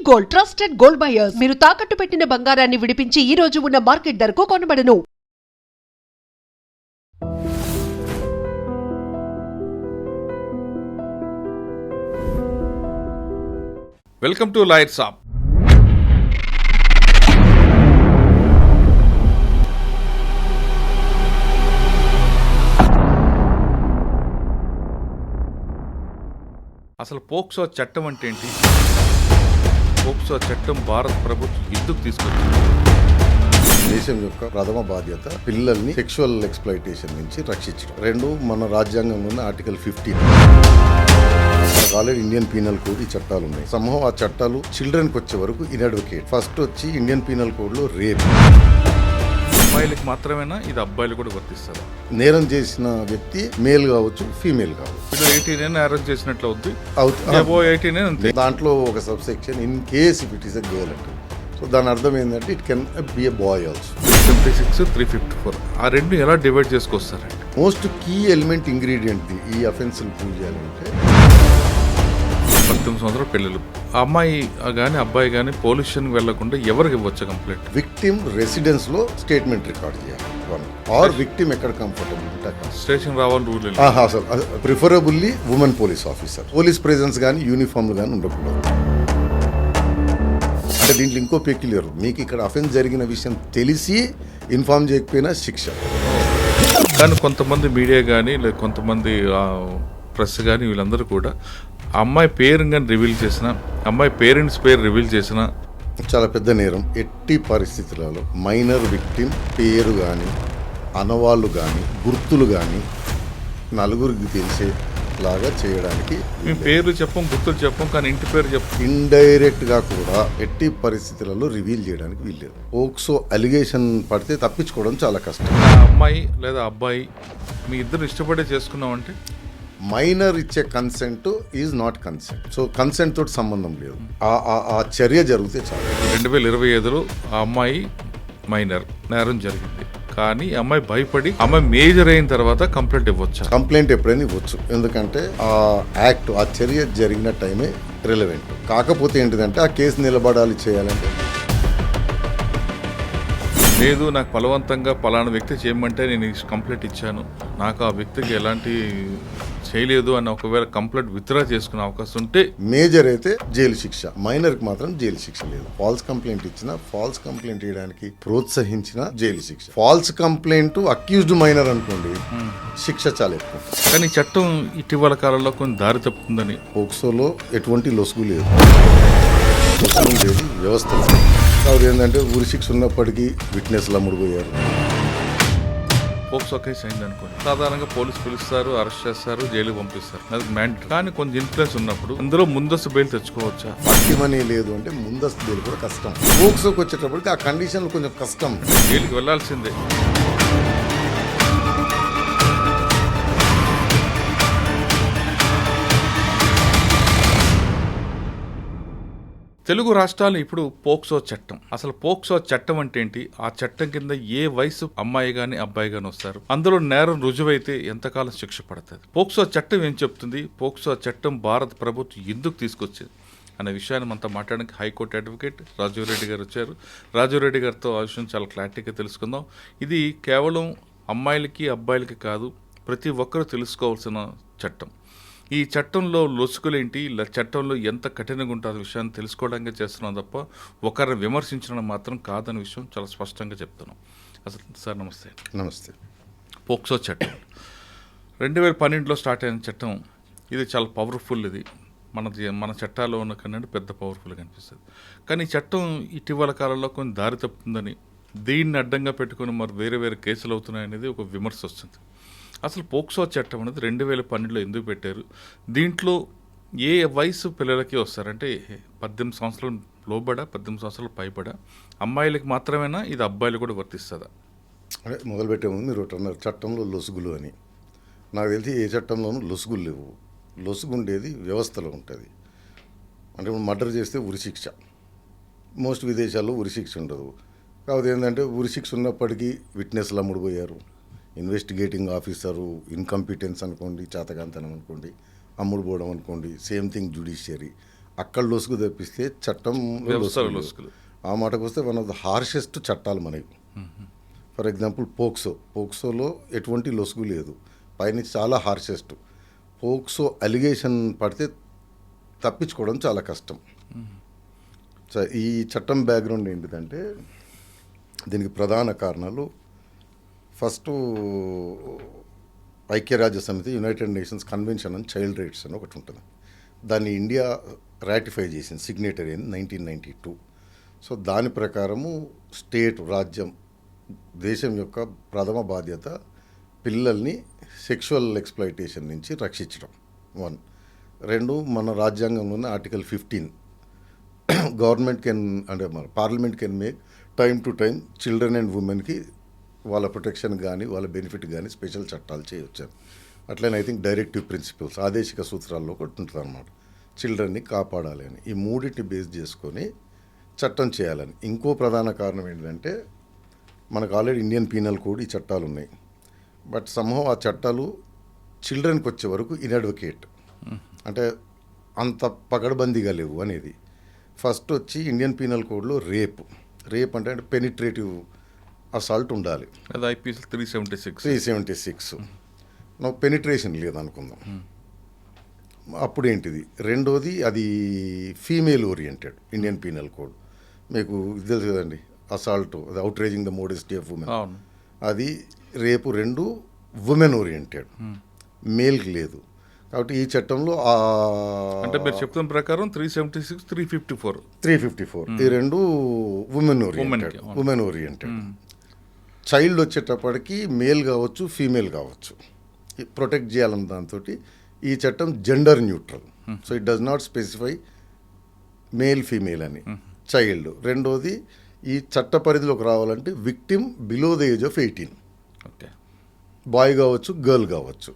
Gold, trusted gold buyers. మీరు తాకట్టు పెట్టిన బంగారాన్ని విడిపించి ఈ రోజు ఉన్న మార్కెట్ ధరకు కొనబడను. వెల్కమ్ టు లాయర్ సాబ్. అసలు పోక్సో చట్టం అంటే ఏంటి? పోక్సో చట్టం భారత ప్రభుత్వం ఎందుకు తీసుకొచ్చింది? దేశం యొక్క ప్రథమ బాధ్యత పిల్లల్ని సెక్షువల్ ఎక్స్‌ప్లాయిటేషన్ నుంచి రక్షించడం. రెండు, మన రాజ్యాంగంలోని article 15. Already Indian penal code ఈ చట్టాలు ఉన్నాయి. సమూహం ఆ చట్టాలు చిల్డ్రన్కి వచ్చే వరకు ఇన్అడ్వకేట్. ఫస్ట్ వచ్చి ఇండియన్ పీనల్ కోడ్ లో రేప్. అమ్మాయిలకు మాత్రమేనా, ఇది అబ్బాయిలు కూడా వర్తిస్తారు? నేరం చేసిన వ్యక్తి మేల్ కావచ్చు, ఫీమేల్ కావచ్చు. ఇప్పుడు 18 అరెస్ట్ చేసినట్లు అవుతుంది. దాంట్లో ఒక sub section in case if it is a girl అంటే. సో దాని అర్థం ఏంటంటే it can be a boy also. 356, 354 ఆ రెండు ఎలా డివైడ్ చేసుకొస్తారండి? మోస్ట్ కీ ఎలిమెంట్ ఇంగ్రీడియంట్ ఈ అఫెన్స్ ప్రూవ్ చేయాలంటే 19 సంవత్సరాల పిల్లలు. అమ్మాయి కానీ అబ్బాయి కానీ పోలీస్ స్టేషన్కి వెళ్లకుండా ఎవరికి ఇవ్వచ్చు కంప్లైంట్? విక్టిమ్ రెసిడెన్స్ లో స్టేట్మెంట్ రికార్డ్ చేయాలి. ఆర్ విక్టిమ్ ఎక్కడ కంఫర్టబుల్ ఉంటే స్టేషన్ రావాలి rule. Preferably women police officer. Police presence కానీ యూనిఫామ్లు కానీ ఉండకూడదు. అంటే దీంట్లో ఇంకో పెక్యులర్, మీకు ఇక్కడ అఫెన్స్ జరిగిన విషయం తెలిసి ఇన్ఫార్మ్ చేయకపోయినా శిక్ష. కానీ కొంతమంది మీడియా కానీ లేదా కొంతమంది ప్రెస్ కానీ వీళ్ళందరూ కూడా అమ్మాయి పేరు కానీ రివీల్ చేసిన, అమ్మాయి పేరెంట్స్ పేరు రివీల్ చేసిన చాలా పెద్ద నేరం. ఎట్టి పరిస్థితులలో మైనర్ విక్టిమ్ పేరు కానీ అనవాళ్ళు కానీ గుర్తులు కానీ నలుగురికి తెలిసేలాగా చేయడానికి. మేము పేరు చెప్పం, గుర్తులు చెప్పం, కానీ ఇంటి పేరు చెప్పం. ఇండైరెక్ట్ గా కూడా ఎట్టి పరిస్థితులలో రివీల్ చేయడానికి వీల్లేదు. పోక్సో అలిగేషన్ పడితే తప్పించుకోవడం చాలా కష్టం. అమ్మాయి లేదా అబ్బాయి మీ ఇద్దరు ఇష్టపడే చేసుకున్నామంటే మైనర్ ఇచ్చే consent is not consent. So consent తోటి సంబంధం లేదు. ఆ చర్య జరిగితే చాలు. 2025లో ఆ అమ్మాయి మైనర్, నేరం జరిగింది. కానీ అమ్మాయి భయపడి అమ్మాయి మేజర్ అయిన తర్వాత కంప్లైంట్ ఇవ్వచ్చు. కంప్లైంట్ ఎప్పుడైనా ఇవ్వచ్చు, ఎందుకంటే ఆ యాక్ట్, ఆ చర్య జరిగిన టైమే రిలవెంట్. కాకపోతే ఏంటిదంటే ఆ కేసు నిలబడాలి చేయాలంటే లేదు, నాకు బలవంతంగా పలానా వ్యక్తి చేయమంటే నేను కంప్లైంట్ ఇచ్చాను, నాకు ఆ వ్యక్తికి ఎలాంటి చేయలేదు అని ఒకవేళ కంప్లైంట్ విత్డ్రా చేసుకునే అవకాశం ఉంటే మేజర్ అయితే జైలు శిక్ష, మైనర్ కి మాత్రం జైలు శిక్ష లేదు. ఫాల్స్ కంప్లైంట్ ఇచ్చినా, ఫాల్స్ కంప్లైంట్ చేయడానికి ప్రోత్సహించిన జైలు శిక్ష. ఫాల్స్ కంప్లైంట్ అక్యూజ్డ్ మైనర్ అనుకోండి, శిక్ష చాలా ఎక్కువ. కానీ చట్టం ఇటీవల కాలంలో కొన్ని దారి తప్పుతుందని. పోక్సోలో ఎటువంటి లొసుగు లేదు, వ్యవస్థ. కాబట్టి ఏంటంటే ఊరి శిక్ష ఉన్నప్పటికీ విట్నెస్లు అమ్ముడుపోయారు. పోక్సో కేసు అయింది అనుకోండి, సాధారణంగా పోలీసు పిలుస్తారు, అరెస్ట్ చేస్తారు, జైలు పంపిస్తారు, అది మ్యాండేటరీ. కానీ కొంచెం ఇన్ఫ్లుయెన్స్ ఉన్నప్పుడు అందులో ముందస్తు బెయిల్ తెచ్చుకోవచ్చా? పట్టి మనీ లేదు అంటే ముందస్తు బెయిల్ కూడా కష్టం. పోక్సోకి వచ్చేటప్పటికి ఆ కండిషన్లు కొంచెం కష్టం. జైలుకి వెళ్లాల్సిందే. తెలుగు రాష్ట్రాలు ఇప్పుడు పోక్సో చట్టం. అసలు పోక్సో చట్టం అంటే ఏంటి? ఆ చట్టం కింద ఏ వయసు అమ్మాయి గాని అబ్బాయి గాని వస్తారు? అందులో నేరం రుజువైతే ఎంతకాలం శిక్ష పడుతుంది? పోక్సో చట్టం ఏం చెప్తుంది? పోక్సో చట్టం భారత ప్రభుత్వం ఎందుకు తీసుకొచ్చింది అనే విషయాన్ని మనతో మాట్లాడడానికి హైకోర్టు అడ్వకేట్ రాజీవ్రెడ్డి గారు వచ్చారు. రాజీవ్రెడ్డి గారితో ఆ విషయం చాలా క్లారిటీగా తెలుసుకుందాం. ఇది కేవలం అమ్మాయిలకి అబ్బాయిలకి కాదు, ప్రతి ఒక్కరూ తెలుసుకోవాల్సిన చట్టం. ఈ చట్టంలో లొసుకులేంటి, చట్టంలో ఎంత కఠినంగా ఉంటుంది విషయాన్ని తెలుసుకోవడానికి చేస్తున్నాం తప్ప ఒకరిని విమర్శించడం మాత్రం కాదనే విషయం చాలా స్పష్టంగా చెప్తున్నాం. అసలు సార్ నమస్తే. నమస్తే. పోక్సో చట్టం 2012లో స్టార్ట్ అయిన చట్టం. ఇది చాలా పవర్ఫుల్. ఇది మన చట్టాల్లో ఉన్న కన్నా పెద్ద పవర్ఫుల్గా అనిపిస్తుంది. కానీ ఈ చట్టం ఇటీవల కాలంలో కొన్ని దారి తప్పుతుందని, దీన్ని అడ్డంగా పెట్టుకుని మరి వేరే వేరే కేసులు అవుతున్నాయనేది ఒక విమర్శ వస్తుంది. అసలు పోక్సో చట్టం అనేది 2012లో ఎందుకు పెట్టారు? దీంట్లో ఏ వయసు పిల్లలకి వస్తారంటే 18 సంవత్సరాలు లోబడా, 18 సంవత్సరాలు పైబడా అమ్మాయిలకి మాత్రమేనా, ఇది అబ్బాయిలు కూడా వర్తిస్తుందా? అంటే మొదలుపెట్టే ముందు మీరు అన్నారు చట్టంలో లొసుగులు అని. నాకు తెలిసి ఏ చట్టంలోనూ లొసుగులు లేవు. లొసుగు ఉండేది వ్యవస్థలో ఉంటుంది. అంటే మర్డర్ చేస్తే ఉరిశిక్ష. మోస్ట్ విదేశాల్లో ఉరిశిక్ష ఉండదు. కాకపోతే ఏంటంటే ఉరిశిక్ష ఉన్నప్పటికీ విట్నెస్లు అమ్ముడుపోయారు. ఇన్వెస్టిగేటింగ్ ఆఫీసరు ఇన్కంపిటెన్స్ అనుకోండి, చేతకాంతనం అనుకోండి, అమ్ముడు పోవడం అనుకోండి, సేమ్ థింగ్ జ్యుడిషియరీ. అక్కడ లొసుగు తెప్పిస్తే చట్టం వ్యవస్థల లొసుగులు. ఆ మాటకు వస్తే వన్ ఆఫ్ ద హార్షెస్ట్ చట్టాలు మనవి. ఫర్ ఎగ్జాంపుల్ పోక్సోలో ఎటువంటి లొసుగు లేదు, పైన చాలా హార్షెస్ట్. పోక్సో అలిగేషన్ పడితే తప్పించుకోవడం చాలా కష్టం. సో ఈ చట్టం బ్యాక్గ్రౌండ్ ఏంటిదంటే దీనికి ప్రధాన కారణాలు, ఫస్ట్ ఐక్యరాజ్య సమితి United nations convention on child rights అని ఒకటి ఉంటుంది. దాన్ని ఇండియా రాటిఫై చేసింది, సిగ్నేటరీ అయింది 1992. సో దాని ప్రకారము రాజ్యం దేశం యొక్క ప్రథమ బాధ్యత పిల్లల్ని సెక్షువల్ ఎక్స్ప్లాయిటేషన్ నుంచి రక్షించడం 1. 2, మన రాజ్యాంగంలోనే ఆర్టికల్ 15 గవర్నమెంట్ కెన్ అంటే మన parliament can make time to time children and ఉమెన్కి వాళ్ళ ప్రొటెక్షన్ కానీ వాళ్ళ బెనిఫిట్ కానీ స్పెషల్ చట్టాలు చేయొచ్చారు. అట్లనే ఐ థింక్ డైరెక్టివ్ ప్రిన్సిపల్స్ ఆదేశిక సూత్రాల్లో ఒకటి ఉంటుంది అన్నమాట, చిల్డ్రన్ని కాపాడాలి అని. ఈ మూడింటిని బేస్ చేసుకొని చట్టం చేయాలని. ఇంకో ప్రధాన కారణం ఏంటంటే మనకు ఆల్రెడీ ఇండియన్ పీనల్ కోడ్ ఈ చట్టాలు ఉన్నాయి, బట్ సంహవ్ ఆ చట్టాలు చిల్డ్రన్కి వచ్చే వరకు ఇన్అడ్వకేట్, అంటే అంత పకడ్బందీగా లేవు అనేది. ఫస్ట్ వచ్చి ఇండియన్ పీనల్ కోడ్లో రేప్ అంటే పెనిట్రేటివ్ అసాల్ట్ ఉండాలి, అది ఐపీసీ 376 పెనిట్రేషన్ లేదనుకుందాం. అప్పుడు ఏంటిది, రెండోది అది female oriented Indian penal code. మీకు ఇది తెలుసు కదండి, అసాల్ట్ అది outraging the modesty of women, అది రేపు 2 ఉమెన్ ఓరియంటెడ్, మేల్కి లేదు. కాబట్టి ఈ చట్టంలో అంటే మీరు చెప్తున్న ప్రకారం 376, 354 ఈ 2 ఉమెన్ ఓరియంటెడ్. చైల్డ్ వచ్చేటప్పటికి మేల్ కావచ్చు ఫీమేల్ కావచ్చు, ప్రొటెక్ట్ చేయాలన్న దాంతో ఈ చట్టం gender neutral. So it does not specify male female అని. చైల్డ్ రెండోది ఈ చట్ట పరిధిలోకి రావాలంటే victim below the age of 18, okay, boy కావచ్చు గర్ల్ కావచ్చు.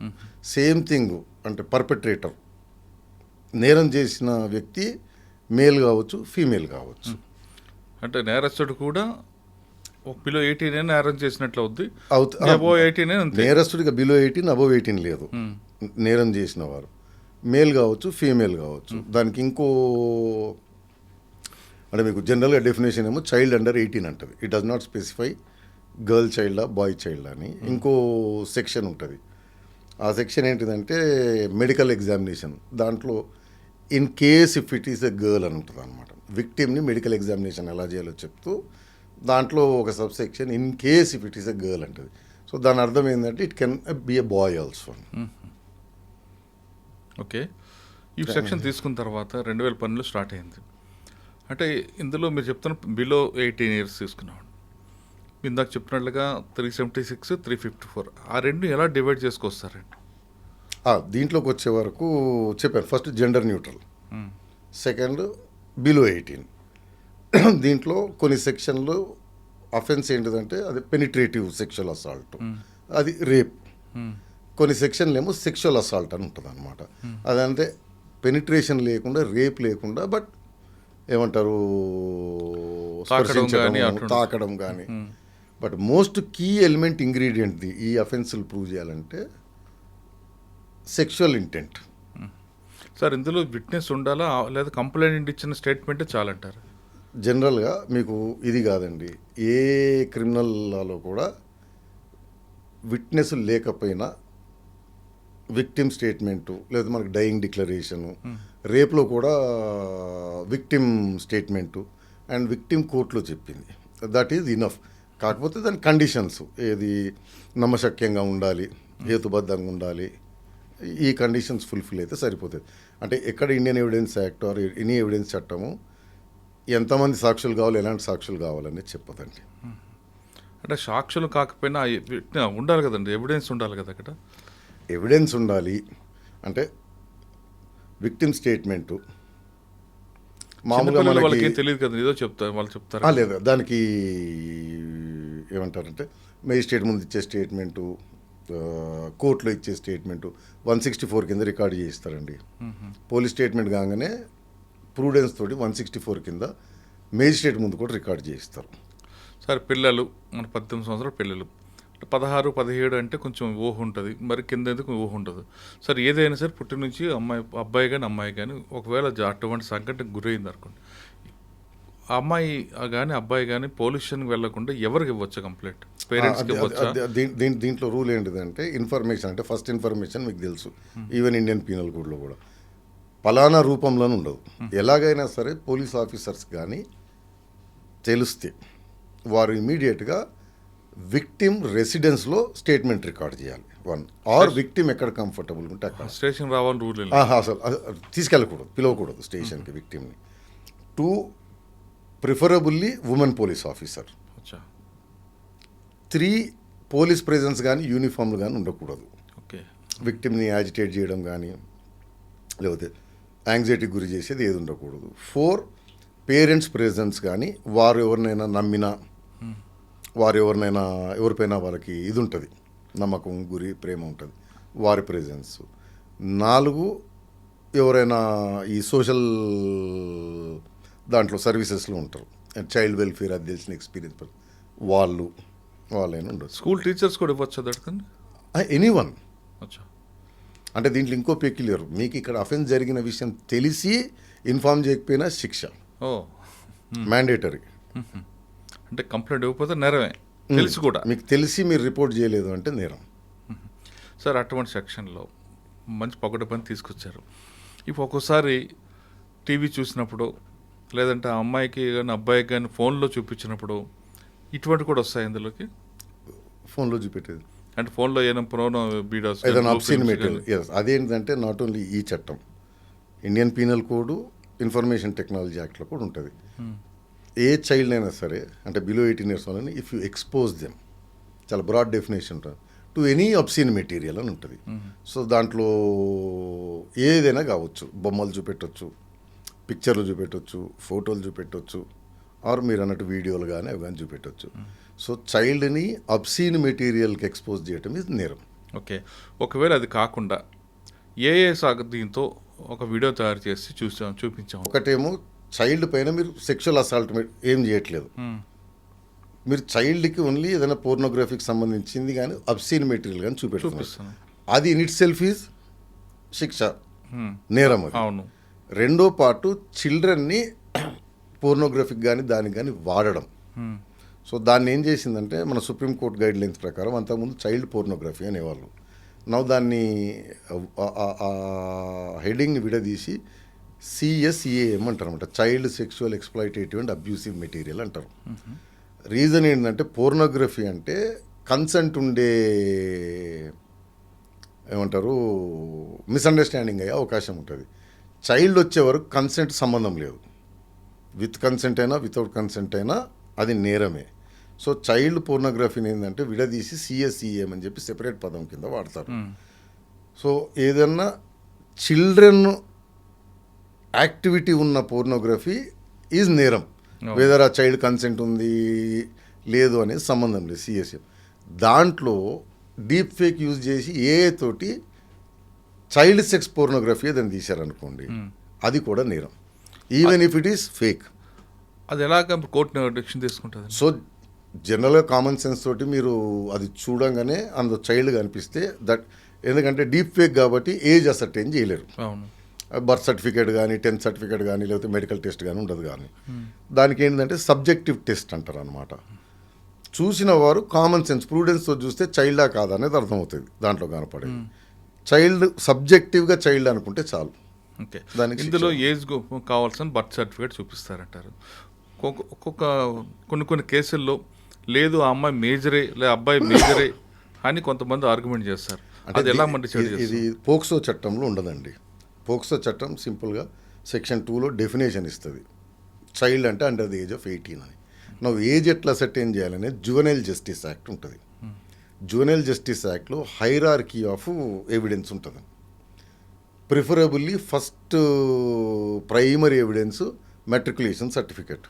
సేమ్ థింగ్ అంటే పర్పెట్రేటర్ నేరం చేసిన వ్యక్తి మేల్ కావచ్చు ఫీమేల్ కావచ్చు. అంటే నేరస్తుడు కూడా బిలో 18 నేరం చేసినట్లు అవుద్ది, అవుతుంది. నేరస్తుడిగా బిలో 18 అబోవ్ 18 లేదు, నేరం చేసిన వారు మేల్ కావచ్చు ఫీమేల్ కావచ్చు. దానికి ఇంకో అంటే మీకు జనరల్గా డెఫినేషన్ ఏమో చైల్డ్ అండర్ 18 అంటుంది. It does not specify girl చైల్డా బాయ్ చైల్డ్ అని. ఇంకో సెక్షన్ ఉంటుంది, ఆ సెక్షన్ ఏంటిదంటే మెడికల్ ఎగ్జామినేషన్. దాంట్లో in case if it is a girl అని ఉంటుంది అనమాట. విక్టిమ్ని మెడికల్ ఎగ్జామినేషన్ ఎలా చేయాలో చెప్తూ దాంట్లో ఒక sub section in case if it is a girl అంటుంది. సో దాని అర్థం ఏంటంటే it can be a boy also. Okay, ఈ సెక్షన్ తీసుకున్న తర్వాత 2010లో స్టార్ట్ అయింది. అంటే ఇందులో మీరు చెప్తున్న బిలో 18 years తీసుకున్నాం. ఇందాక చెప్పినట్లుగా 376, 354 ఆ రెండు ఎలా డివైడ్ చేసుకొస్తారండి? దీంట్లోకి వచ్చే వరకు చెప్పాను, first gender neutral, second below 18. దీంట్లో కొన్ని సెక్షన్లు అఫెన్స్ ఏంటిదంటే అది పెనిట్రేటివ్ సెక్షువల్ అసాల్ట్, అది రేప్. కొన్ని సెక్షన్లు ఏమో సెక్షువల్ అసాల్ట్ అని ఉంటుంది అనమాట. అదంటే పెనిట్రేషన్ లేకుండా రేప్ లేకుండా బట్ ఏమంటారు తాకడం కానీ. బట్ మోస్ట్ కీ ఎలిమెంట్ ఇంగ్రీడియంట్ది ఈ అఫెన్స్లు ప్రూవ్ చేయాలంటే సెక్షువల్ ఇంటెంట్. సార్ ఇందులో విట్నెస్ ఉండాలా లేదా కంప్లైంట్ ఇచ్చిన స్టేట్మెంటే చాలంటారు? జనరల్గా మీకు ఇది కాదండి, ఏ క్రిమినల్ లాలో కూడా విట్నెస్ లేకపోయినా విక్టిమ్ స్టేట్మెంటు లేదా మనకి డయింగ్ డిక్లరేషను, రేప్లో కూడా విక్టిమ్ స్టేట్మెంటు అండ్ విక్టిమ్ కోర్టులో చెప్పింది, దట్ ఈజ్ ఇనఫ్. కాకపోతే దాని కండిషన్స్ ఏది నమ్మశక్యంగా ఉండాలి, హేతుబద్ధంగా ఉండాలి, ఈ కండిషన్స్ ఫుల్ఫిల్ అయితే సరిపోతుంది. అంటే ఎక్కడ Indian evidence act or any evidence చట్టము ఎంతమంది సాక్షులు కావాలి ఎలాంటి సాక్షులు కావాలనేది చెప్పదండి. అంటే సాక్షులు కాకపోయినా ఉండాలి కదండి, ఎవిడెన్స్ ఉండాలి కదా. అక్కడ ఎవిడెన్స్ ఉండాలి అంటే విక్టిమ్ స్టేట్మెంటు మామూలుగా వాళ్ళకి తెలియదు కదా, ఏదో చెప్తారు వాళ్ళు చెప్తారు. లేదు, దానికి ఏమంటారంటే మేజిస్ట్రేట్ ముందు ఇచ్చే స్టేట్మెంటు, కోర్టులో ఇచ్చే స్టేట్మెంటు 164 కింద రికార్డు చేయిస్తారండి. పోలీస్ స్టేట్మెంట్ కాగానే ప్రూడెన్స్ తోటి 164 కింద మేజిస్ట్రేట్ ముందు కూడా రికార్డు చేయిస్తారు. సార్ పిల్లలు మన 18 సంవత్సరాల పిల్లలు 16, 17 అంటే కొంచెం ఊహ ఉంటుంది, మరి కింద ఎందుకు ఊహ ఉండదు. సరే ఏదైనా సరే పుట్టి నుంచి అబ్బాయి కానీ అమ్మాయి కానీ ఒకవేళ అటువంటి సంఘటనకు గురైంది అనుకోండి, ఆ అమ్మాయి కానీ అబ్బాయి కానీ పోలీస్ స్టేషన్కి వెళ్లకుండా ఎవరికి ఇవ్వచ్చు కంప్లైంట్? పేరెంట్స్కి ఇవ్వచ్చా? దీంట్లో రూల్ ఏంటిదంటే ఇన్ఫర్మేషన్ అంటే ఫస్ట్ ఇన్ఫర్మేషన్ మీకు తెలుసు, ఈవెన్ ఇండియన్ పీనల్ కోడ్లో కూడా పలానా రూపంలోనే ఉండదు. ఎలాగైనా సరే పోలీస్ ఆఫీసర్స్ కానీ తెలిస్తే వారు ఇమీడియట్గా విక్టిమ్ రెసిడెన్స్లో స్టేట్మెంట్ రికార్డ్ చేయాలి. వన్ ఆర్ విక్టిమ్ ఎక్కడ కంఫర్టబుల్ ఉంటే అక్కడ స్టేషన్ రావాలని రూల్ అసలు తీసుకెళ్ళకూడదు, పిలవకూడదు స్టేషన్కి విక్టిమ్ని. 2 preferably women police officer. 3 police presence కానీ యూనిఫామ్లు కానీ ఉండకూడదు. ఓకే. విక్టిమ్ని యాజిటేట్ చేయడం కానీ లేకపోతే యాంగ్జైటీకి గురి చేసేది ఏది ఉండకూడదు. 4 పేరెంట్స్ ప్రెజెన్స్ కానీ వారు ఎవరినైనా నమ్మినా వారు ఎవరిపైనా వాళ్ళకి ఇది ఉంటుంది, నమ్మకం గురి ప్రేమ ఉంటుంది, వారి ప్రెజెన్స్. 4 ఎవరైనా ఈ సోషల్ దాంట్లో సర్వీసెస్లో ఉంటారు, చైల్డ్ వెల్ఫేర్ అది తెలిసిన ఎక్స్పీరియన్స్ వాళ్ళైనా ఉండదు. స్కూల్ టీచర్స్ కూడా ఇవ్వచ్చు దొరకండి? ఎనీవన్. అచ్చా. అంటే దీంట్లో ఇంకో పెక్యులర్, మీకు ఇక్కడ అఫెన్స్ జరిగిన విషయం తెలిసి ఇన్ఫార్మ్ చేయకపోయినా శిక్ష ఓ మ్యాండేటరీ. అంటే కంప్లైంట్ ఇవ్వకపోతే నేరమే, తెలిసి కూడా. మీకు తెలిసి మీరు రిపోర్ట్ చేయలేదు అంటే నేరం. సార్ అటువంటి సెక్షన్లో మంచి పొగడ పని తీసుకొచ్చారు. ఇప్పుడు ఒక్కోసారి టీవీ చూసినప్పుడు లేదంటే ఆ అమ్మాయికి కానీ అబ్బాయికి కానీ ఫోన్లో చూపించినప్పుడు ఇటువంటి కూడా వస్తాయి ఇందులోకి. ఫోన్లో చూపెట్టేది అంటే ఫోన్లో ఏదైనా ప్రోనో వీడియోస్ ఏదైనా అబ్సీన్ మెటీరియల్. ఎస్, అదేంటంటే నాట్ ఓన్లీ ఈ చట్టం, Indian penal code, information technology యాక్ట్లో కూడా ఉంటుంది. ఏ చైల్డ్ అయినా సరే అంటే బిలో 18 years వాళ్ళని ఇఫ్ యూ ఎక్స్పోజ్ దెమ్, చాలా బ్రాడ్ డెఫినేషన్ ఉంటుంది, టు ఎనీ అబ్సీన్ మెటీరియల్ అని ఉంటుంది. సో దాంట్లో ఏదైనా కావచ్చు, బొమ్మలు చూపెట్టవచ్చు, పిక్చర్లు చూపెట్టవచ్చు, ఫోటోలు చూపెట్టవచ్చు, ఆర్ మీరు అన్నట్టు వీడియోలు కానీ అవి కానీ చూపెట్టవచ్చు. సో చైల్డ్ని అబ్సీన్ మెటీరియల్కి ఎక్స్పోజ్ చేయటం ఇది నేరం. ఓకే. ఒకవేళ అది కాకుండా ఏ దీంతో ఒక వీడియో తయారు చేసి చూపించాము. ఒకటేమో చైల్డ్ పైన మీరు సెక్షువల్ అసాల్ట్ ఏం చేయట్లేదు, మీరు చైల్డ్కి ఓన్లీ ఏదైనా పోర్నోగ్రఫీకి సంబంధించింది కానీ అబ్సీన్ మెటీరియల్ కానీ చూపిస్తాను, అది ఇన్ ఇట్ సెల్ఫ్ ఈజ్ శిక్ష, నేరం అది. అవును. రెండో పార్టు చిల్డ్రన్ని పోర్నోగ్రఫీకి కానీ దానికి కానీ వాడడం. సో దాన్ని ఏం చేసిందంటే మన సుప్రీంకోర్టు గైడ్ లైన్స్ ప్రకారం అంతకుముందు చైల్డ్ పోర్నోగ్రఫీ అనేవాళ్ళు. నవ్వు దాన్ని హెడింగ్ని విడదీసి CSEAM అంటారు అనమాట, child sexual exploitative and abusive material అంటారు. రీజన్ ఏంటంటే పోర్నోగ్రఫీ అంటే కన్సెంట్ ఉండే ఏమంటారు మిస్అండర్స్టాండింగ్ అయ్యే అవకాశం ఉంటుంది. చైల్డ్ వచ్చే వరకు కన్సెంట్ సంబంధం లేదు, విత్ కన్సెంట్ అయినా వితౌట్ కన్సెంట్ అయినా అది నేరమే. సో చైల్డ్ పోర్నోగ్రఫీని ఏంటంటే విడదీసి CSEAM అని చెప్పి సెపరేట్ పదం కింద వాడతారు. సో ఏదన్నా చిల్డ్రన్ యాక్టివిటీ ఉన్న పోర్నోగ్రఫీ ఈజ్ నేరం, వెదర్ ఆ చైల్డ్ కన్సెంట్ ఉంది లేదు అనేది సంబంధం లేదు. CSEAM దాంట్లో డీప్ ఫేక్ యూజ్ చేసి తోటి చైల్డ్ సెక్స్ పోర్నోగ్రఫీ దాన్ని తీశారనుకోండి, అది కూడా నేరం, even if it is fake. అది ఎలాగ కోర్టు డిసిషన్ తీసుకుంటుంది? సో జనరల్గా కామన్ సెన్స్ తోటి మీరు అది చూడంగానే అందులో చైల్డ్ కనిపిస్తే దట్, ఎందుకంటే డీప్ ఫేక్ కాబట్టి ఏజ్ అసర్టైన్ చేయలేరు. అవును. బర్త్ సర్టిఫికేట్ కానీ 10th సర్టిఫికేట్ కానీ లేకపోతే మెడికల్ టెస్ట్ కానీ ఉండదు. కానీ దానికి ఏంటంటే సబ్జెక్టివ్ టెస్ట్ అంటారు అనమాట. చూసిన వారు కామన్ సెన్స్ ప్రూడెన్స్తో చూస్తే చైల్డా కాదా అనేది అర్థమవుతుంది దాంట్లో కనపడేది. చైల్డ్ సబ్జెక్టివ్గా చైల్డ్ అనుకుంటే చాలు. ఓకే. దానికి ఇందులో ఏజ్ కావాల్సిన బర్త్ సర్టిఫికేట్ చూపిస్తారంటారు. కొన్ని కేసుల్లో లేదు ఆ అమ్మాయి మేజరే లేదా అబ్బాయి మేజరే అని కొంతమంది ఆర్గ్యుమెంట్ చేస్తారు. అది ఎలా ఇది పోక్సో చట్టంలో ఉండదండి. పోక్సో చట్టం సింపుల్గా సెక్షన్ 2లో డెఫినేషన్ ఇస్తుంది, చైల్డ్ అంటే అండర్ ది ఏజ్ ఆఫ్ 18 అని. నువ్వు ఏజ్ ఎట్లా సెటైన్ చేయాలనేది జువెనైల్ జస్టిస్ యాక్ట్ ఉంటుంది. జువెనైల్ జస్టిస్ యాక్ట్లో హైరార్కీ ఆఫ్ ఎవిడెన్స్ ఉంటుంది. Preferably first primary evidence matriculation certificate,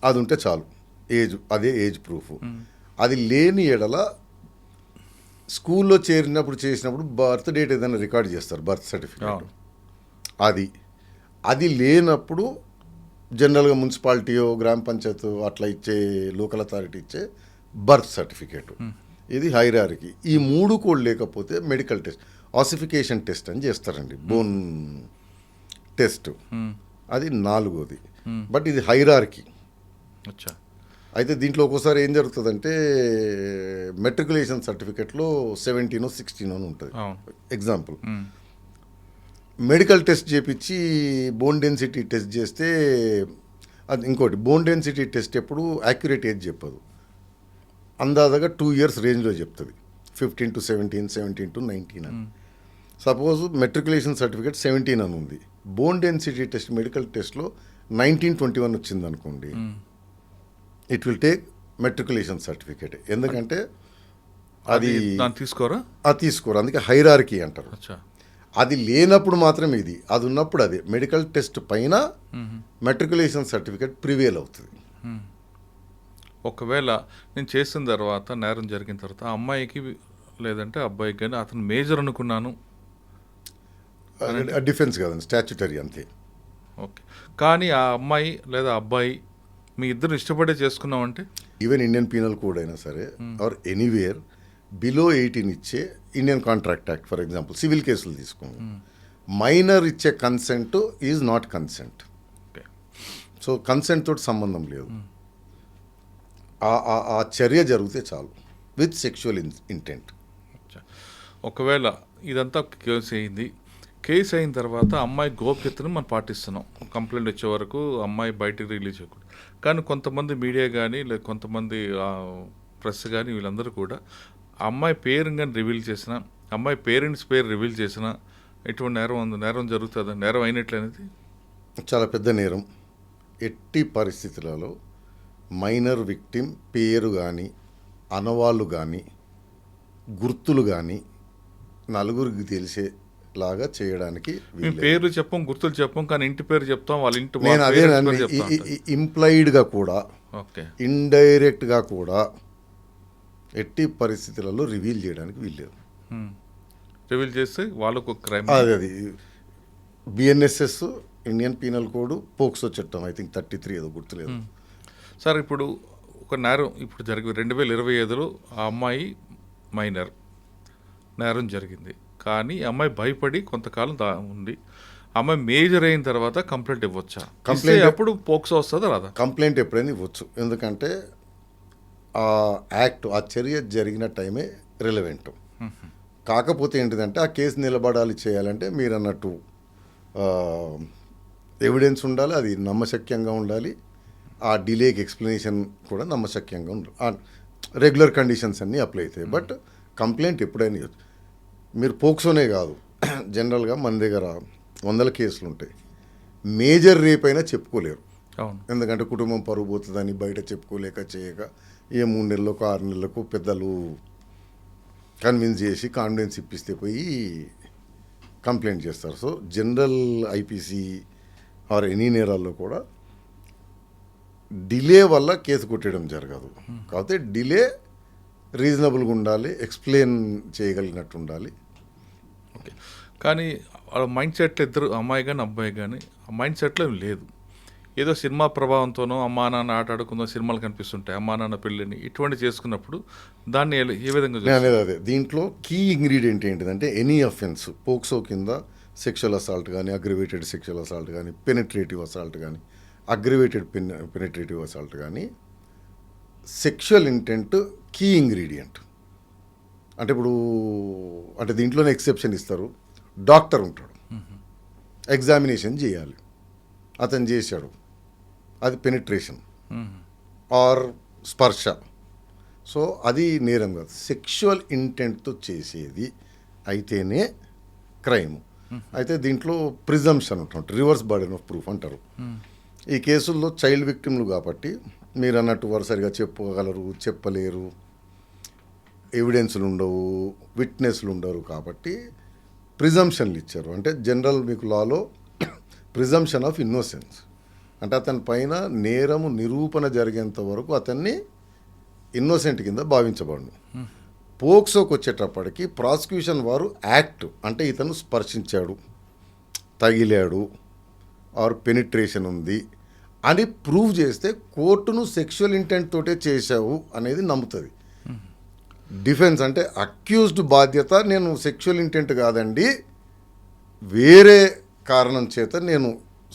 అది ఉంటే చాలు, అదే ఏజ్ ప్రూఫ్. అది లేని ఎడల స్కూల్లో చేసినప్పుడు బర్త్ డేట్ ఏదైనా రికార్డ్ చేస్తారు, బర్త్ సర్టిఫికేట్. అది లేనప్పుడు జనరల్గా మున్సిపాలిటీయో గ్రామ పంచాయత్ అట్లా ఇచ్చే లోకల్ అథారిటీ ఇచ్చే బర్త్ సర్టిఫికేట్. ఇది హైరార్కీ. ఈ 3 కూడా లేకపోతే మెడికల్ టెస్ట్, ఆసిఫికేషన్ టెస్ట్ అని చేస్తారండి, బోన్ టెస్ట్. అది 4వది. బట్ ఇది హైరార్కీ. అచ్చా. అయితే దీంట్లో ఒక్కోసారి ఏం జరుగుతుందంటే మెట్రికులేషన్ సర్టిఫికేట్లో 17 16 అని ఉంటుంది. అవును. ఎగ్జాంపుల్, మెడికల్ టెస్ట్ చేపించి బోన్ డెన్సిటీ టెస్ట్ చేస్తే అది ఇంకోటి, బోన్ డెన్సిటీ టెస్ట్ ఎప్పుడు యాక్యురేట్ ఏజ్ చెప్పదు, అందాజగా 2 years రేంజ్లో చెప్తుంది, 15 to 17, 17 to 19 అని. సపోజ్ మెట్రికులేషన్ సర్టిఫికేట్ 17 అని ఉంది, బోన్ డెన్సిటీ టెస్ట్ మెడికల్ టెస్ట్లో 1921 వచ్చింది అనుకోండి, it will take matriculation certificate. ఎందుకంటే అది దాన్ని తీసుకోరా? అది తీసుకోరు, అందుకే హైరార్కీ అంటారు. అచ్చా. అది లేనప్పుడు మాత్రం ఇది, అది ఉన్నప్పుడు అదే మెడికల్ టెస్ట్ పైన మెట్రికులేషన్ సర్టిఫికేట్ ప్రివేల్ అవుతుంది. ఒకవేళ నేను చేసిన తర్వాత, నేరం జరిగిన తర్వాత ఆ అమ్మాయికి లేదంటే అబ్బాయికి కానీ అతను మేజర్ అనుకున్నాను, డిఫెన్స్ కదండి, స్టాచ్యుటరీ అంతే. ఓకే. కానీ ఆ అమ్మాయి లేదా అబ్బాయి మీ ఇద్దరు ఇష్టపడే చేసుకున్నామంటే ఈవెన్ ఇండియన్ పీనల్ కోడ్ అయినా సరే ఆర్ ఎనీవేర్ బిలో 18 ఇచ్చే Indian contract act for example civil కేసులు తీసుకోండి, మైనర్ ఇచ్చే consent is not consent. Okay. So consent తోటి సంబంధం లేదు, ఆ చర్య జరిగితే చాలు విత్ సెక్షువల్ ఇంటెంట్. అచ్చా. ఒకవేళ ఇదంతా కేసు అయింది, కేసు అయిన తర్వాత అమ్మాయి గోప్యతను మనం పాటిస్తున్నాం, కంప్లైంట్ వచ్చే వరకు అమ్మాయి బయటకు రిలీజ్ చేయకూడదు. కానీ కొంతమంది మీడియా కానీ లేదా కొంతమంది ప్రెస్ కానీ వీళ్ళందరూ కూడా అమ్మాయి పేరు కానీ రివీల్ చేసిన, అమ్మాయి పేరెంట్స్ పేరు రివీల్ చేసిన ఎటువంటి నేరం ఉంది, నేరం జరుగుతుందా, నేరం అయినట్లు అనేది చాలా పెద్ద నేరం. ఎట్టి పరిస్థితులలో మైనర్ విక్టిమ్ పేరు కానీ అనవాళ్ళు కానీ గుర్తులు కానీ నలుగురికి తెలిసేలాగా చేయడానికి మేము పేరు చెప్పం, గుర్తులు చెప్పం, కానీ ఇంటి పేరు చెప్తాం, వాళ్ళ ఇంటి నేను వాళ్ళ అదే parents పేరు చెప్తాం అంటారు. ఇంప్లాయిడ్గా కూడా ఓకే. ఇండైరెక్ట్గా కూడా ఎట్టి పరిస్థితులలో రివీల్ చేయడానికి వీల్లేదు. రివీల్ చేస్తే వాళ్ళకు ఒక క్రైమ్. అది BNSS, Indian penal code, POCSO చట్టం ఐ థింక్ 33 ఏదో గుర్తులేదు. సార్ ఇప్పుడు ఒక నేరం ఇప్పుడు జరిగి 2025లో ఆ అమ్మాయి మైనర్, నేరం జరిగింది, కానీ ఈ అమ్మాయి భయపడి కొంతకాలం ఉంది, అమ్మాయి మేజర్ అయిన తర్వాత కంప్లైంట్ ఇవ్వచ్చా? కంప్లైంట్ అప్పుడు పోక్సో వస్తుందా రాదా? కంప్లైంట్ ఎప్పుడైనా ఇవ్వచ్చు, ఎందుకంటే ఆ యాక్ట్, ఆ చర్య జరిగిన టైమే రిలవెంట్. కాకపోతే ఏంటిదంటే ఆ కేసు నిలబడాలి చేయాలంటే మీరు అన్నట్టు ఎవిడెన్స్ ఉండాలి, అది నమ్మశక్యంగా ఉండాలి, ఆ డిలేకి ఎక్స్ప్లెనేషన్ కూడా నమ్మశక్యంగా ఉండాలి, రెగ్యులర్ కండిషన్స్ అన్నీ అప్లై అవుతాయి. బట్ కంప్లైంట్ ఎప్పుడైనా ఇవ్వచ్చు. మీరు పోక్సోనే కాదు, జనరల్గా మన దగ్గర 100 కేసులు ఉంటాయి, మేజర్ రేప్ అయినా చెప్పుకోలేరు. అవును. ఎందుకంటే కుటుంబం పరుగు పోతుందని బయట చెప్పుకోలేక చేయక 3 నెలలకు 6 నెలలకు పెద్దలు కన్విన్స్ చేసి కాన్ఫిడెన్స్ ఇప్పిస్తే పోయి కంప్లైంట్ చేస్తారు. So general IPC or any నేరాల్లో కూడా డిలే వల్ల కేసు కొట్టడం జరగదు. కాకపోతే డిలే రీజనబుల్గా ఉండాలి, ఎక్స్ప్లెయిన్ చేయగలిగినట్టు ఉండాలి. ఓకే. కానీ వాళ్ళ మైండ్ సెట్లో ఇద్దరు అమ్మాయి కానీ అబ్బాయి కానీ ఆ మైండ్ సెట్లో ఏం లేదు, ఏదో సినిమా ప్రభావంతోనో అమ్మా నాన్న ఆట ఆడుకుందో సినిమాలు కనిపిస్తుంటాయి, అమ్మా నాన్న పెళ్ళిని ఇటువంటి చేసుకున్నప్పుడు దాన్ని ఏ విధంగా నేను అనేది అదే దీంట్లో కీ ఇంగ్రీడియంట్ ఏంటిదంటే ఎనీ అఫెన్స్ పోక్సో కింద సెక్షువల్ అసాల్ట్ కానీ, అగ్రివేటెడ్ సెక్షువల్ అసాల్ట్ కానీ, పెనిట్రేటివ్ అసాల్ట్ కానీ, అగ్రివేటెడ్ పెనిట్రేటివ్ అసాల్ట్ కానీ సెక్షువల్ ఇంటెంట్ కీ ఇంగ్రీడియంట్. అంటే ఇప్పుడు అంటే దీంట్లోనే ఎక్సెప్షన్ ఇస్తారు, డాక్టర్ ఉంటాడు, ఎగ్జామినేషన్ చేయాలి, అతను చేశాడు, అది పెనిట్రేషన్ ఆర్ స్పర్శ, సో అది నేరం కాదు. సెక్షువల్ ఇంటెంట్తో చేసేది అయితేనే క్రైమ్. అయితే దీంట్లో ప్రిజంప్షన్ ఉంటుంది, రివర్స్ బర్డెన్ ఆఫ్ ప్రూఫ్ అంటారు. ఈ కేసుల్లో చైల్డ్ విక్టిమ్లు కాబట్టి మీరు అన్నట్టు వరుసరిగా చెప్పగలరు, చెప్పలేరు, ఎవిడెన్స్లు ఉండవు, విట్నెస్లు ఉండరు, కాబట్టి ప్రిజంప్షన్లు ఇచ్చారు. అంటే జనరల్ మీకు లాలో ప్రిజంప్షన్ ఆఫ్ ఇన్నోసెన్స్ అంటే అతని పైన నేరము నిరూపణ జరిగేంత వరకు అతన్ని ఇన్నోసెంట్ కింద భావించబడును. పోక్సోకి వచ్చేటప్పటికి ప్రాసిక్యూషన్ వారు యాక్ట్ అంటే ఇతను స్పర్శించాడు, తగిలాడు ఆర్ పెనిట్రేషన్ ఉంది అని ప్రూవ్ చేస్తే కోర్టును సెక్షువల్ ఇంటెంట్ తోటే చేశావు అనేది నమ్ముతుంది. డిఫెన్స్ అంటే అక్యూజ్డ్ బాధ్యత, నేను సెక్షువల్ ఇంటెంట్ కాదండి, వేరే కారణం చేత నేను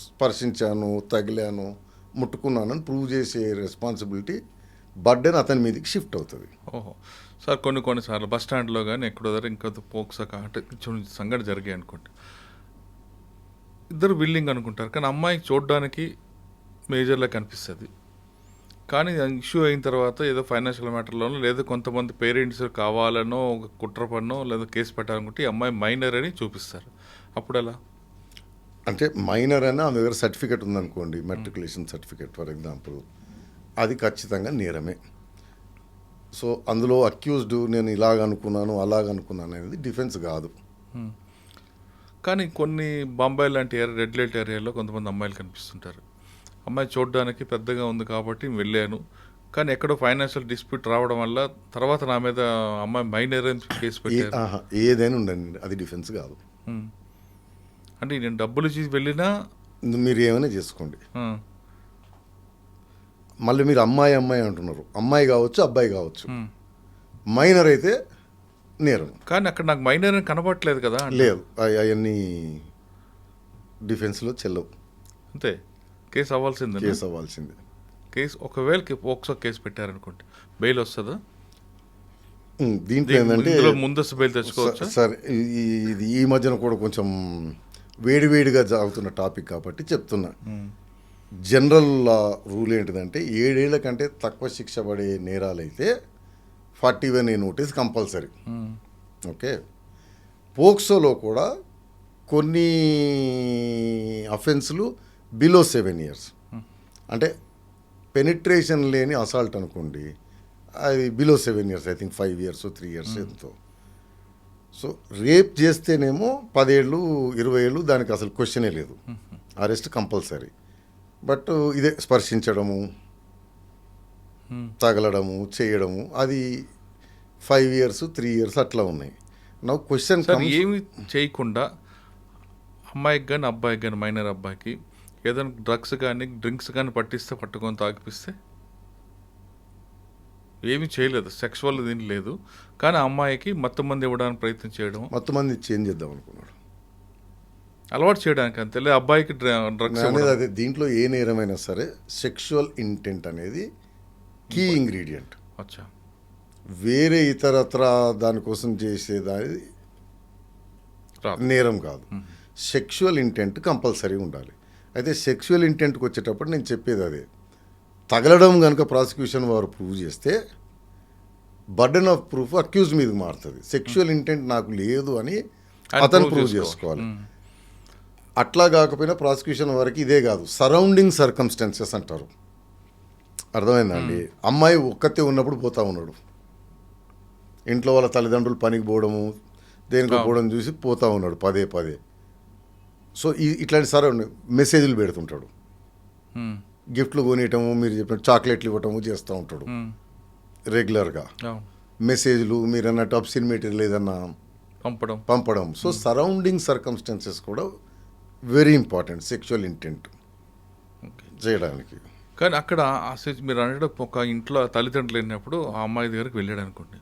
స్పర్శించాను, తగిలాను, ముట్టుకున్నానని ప్రూవ్ చేసే రెస్పాన్సిబిలిటీ బర్డెన్ అతని మీదకి షిఫ్ట్ అవుతుంది. ఓహో సార్, కొన్నిసార్లు బస్ స్టాండ్లో కానీ ఎక్కడో దగ్గర ఇంకా పోక్సో అంటే చిన్న సంఘటన జరిగాయి అనుకోండి, ఇద్దరు విల్లింగ్ అనుకుంటారు, కానీ అమ్మాయికి చూడడానికి మేజర్లా కనిపిస్తుంది. కానీ ఇష్యూ అయిన తర్వాత ఏదో ఫైనాన్షియల్ మ్యాటర్లోనో లేదా కొంతమంది పేరెంట్స్ కావాలనో ఒక కుట్ర పన్నో లేదా కేసు పెట్టాలనుకుంటే ఈ అమ్మాయి మైనర్ అని చూపిస్తారు. అప్పుడు ఎలా? అంటే మైనర్ అని ఆమె దగ్గర సర్టిఫికేట్ ఉందనుకోండి, మెట్రికులేషన్ సర్టిఫికేట్ ఫర్ ఎగ్జాంపుల్, అది ఖచ్చితంగా నేరమే. సో అందులో అక్యూజ్డ్ నేను ఇలాగ అనుకున్నాను అలాగ అనుకున్నాను అనేది డిఫెన్స్ కాదు. కానీ కొన్ని బాంబే లాంటి రెడ్ లైట్ ఏరియాలో కొంతమంది అమ్మాయిలు కనిపిస్తుంటారు. అమ్మాయి చూడడానికి పెద్దగా ఉంది కాబట్టి వెళ్ళాను, కానీ ఎక్కడో ఫైనాన్షియల్ డిస్ప్యూట్ రావడం వల్ల తర్వాత నా మీద అమ్మాయి మైనర్ అని కేసు పెట్టారు. ఏదైనా ఉండండి, అది డిఫెన్స్ కాదు. అంటే నేను డబ్బులు ఇచ్చి వెళ్ళినా మీరు ఏమైనా చేసుకోండి. మళ్ళీ మీరు అమ్మాయి అంటున్నారు, అమ్మాయి కావచ్చు అబ్బాయి కావచ్చు, మైనర్ అయితే నేరం. కానీ అక్కడ నాకు మైనర్ అని కనబడట్లేదు కదా. లేదు, అవన్నీ డిఫెన్స్లో చెల్లవు. అంతే, కేసు అవ్వాల్సిందే. కేసు అవ్వాల్సిందే. కేసు ఒకవేళ పోక్సో కేసు పెట్టారనుకోండి, బెయిల్ వస్తుందా? దీంట్లో ఏంటంటే ముందస్తు బెయిల్ తెచ్చుకోవచ్చు సార్. ఇది ఈ మధ్యన కూడా కొంచెం వేడివేడిగా సాగుతున్న టాపిక్ కాబట్టి చెప్తున్నా. జనరల్ రూల్ ఏంటిదంటే 7 ఏళ్ల కంటే తక్కువ శిక్ష పడే నేరాలైతే 41A నోటీస్ కంపల్సరీ. ఓకే, పోక్సోలో కూడా కొన్ని అఫెన్సులు బిలో 7 years, అంటే పెనిట్రేషన్ లేని అసాల్ట్ అనుకోండి, అది below 7 years, I think 5 years 3 years ఎంతో. సో రేప్ చేస్తేనేమో 10 ఏళ్ళు 20 ఏళ్ళు, దానికి అసలు క్వశ్చనే లేదు, అరెస్ట్ కంపల్సరీ. బట్ ఇదే స్పర్శించడము, తగలడము, చేయడము, అది 5 years 3 years అట్లా ఉన్నాయి. నా క్వశ్చన్ ఏమి చేయకుండా అమ్మాయికి కానీ అబ్బాయికి కానీ, మైనర్ అబ్బాయికి ఏదైనా డ్రగ్స్ కానీ డ్రింక్స్ కానీ పట్టిస్తే, పట్టుకొని తాగిపిస్తే, ఏమీ చేయలేదు, సెక్సువల్ దీని లేదు, కానీ అమ్మాయికి మొత్తం మంది ఇవ్వడానికి ప్రయత్నం చేయడం, మొత్తం మంది చేంజ్ చేద్దాం అనుకున్నాడు, అలవాటు చేయడానికి అంతే. లేదు అబ్బాయికి డ్రగ్స్ అనేది అదే. దీంట్లో ఏ నేరమైనా సరే సెక్షువల్ ఇంటెంట్ అనేది కీ ఇంగ్రీడియంట్. అచ్చా, వేరే ఇతరత్ర దానికోసం చేసేదాని నేరం కాదు. సెక్షువల్ ఇంటెంట్ కంపల్సరీ ఉండాలి. అయితే సెక్షువల్ ఇంటెంట్కి వచ్చేటప్పుడు నేను చెప్పేది అదే, తగలడం కనుక ప్రాసిక్యూషన్ వారు ప్రూవ్ చేస్తే బర్డెన్ ఆఫ్ ప్రూఫ్ అక్యూజ్ మీదకి మారుతుంది. సెక్షువల్ ఇంటెంట్ నాకు లేదు అని అతను ప్రూవ్ చేసుకోవాలి. అట్లా కాకపోయినా ప్రాసిక్యూషన్ వారికి ఇదే కాదు, సరౌండింగ్ సర్కమ్స్టాన్సెస్ అంటారు. అర్థమైందండి? అమ్మాయి ఒక్కతే ఉన్నప్పుడు పోతా ఉన్నాడు, ఇంట్లో వాళ్ళ తల్లిదండ్రులు పనికి పోవడము, దేనికి పోవడం చూసి పోతా ఉన్నాడు పదే పదే. సో ఇట్లాంటి సరౌండింగ్ మెసేజ్లు పెడుతుంటాడు, గిఫ్ట్లు కొనియటము, మీరు చెప్పినట్టు చాక్లెట్లు ఇవ్వటము చేస్తూ ఉంటాడు రెగ్యులర్గా. మెసేజ్లు మీరు అన్నట్టు అబ్సిన్ మెటీరియల్ ఏదన్నా పంపడం. సో సరౌండింగ్ సర్కమ్స్టాన్సెస్ కూడా వెరీ ఇంపార్టెంట్ సెక్షువల్ ఇంటెంట్ చేయడానికి. కానీ అక్కడ మీరు అన్నట్టు ఒక ఇంట్లో తల్లిదండ్రులు వెళ్ళినప్పుడు ఆ అమ్మాయి దగ్గరికి వెళ్ళాడు అనుకోండి,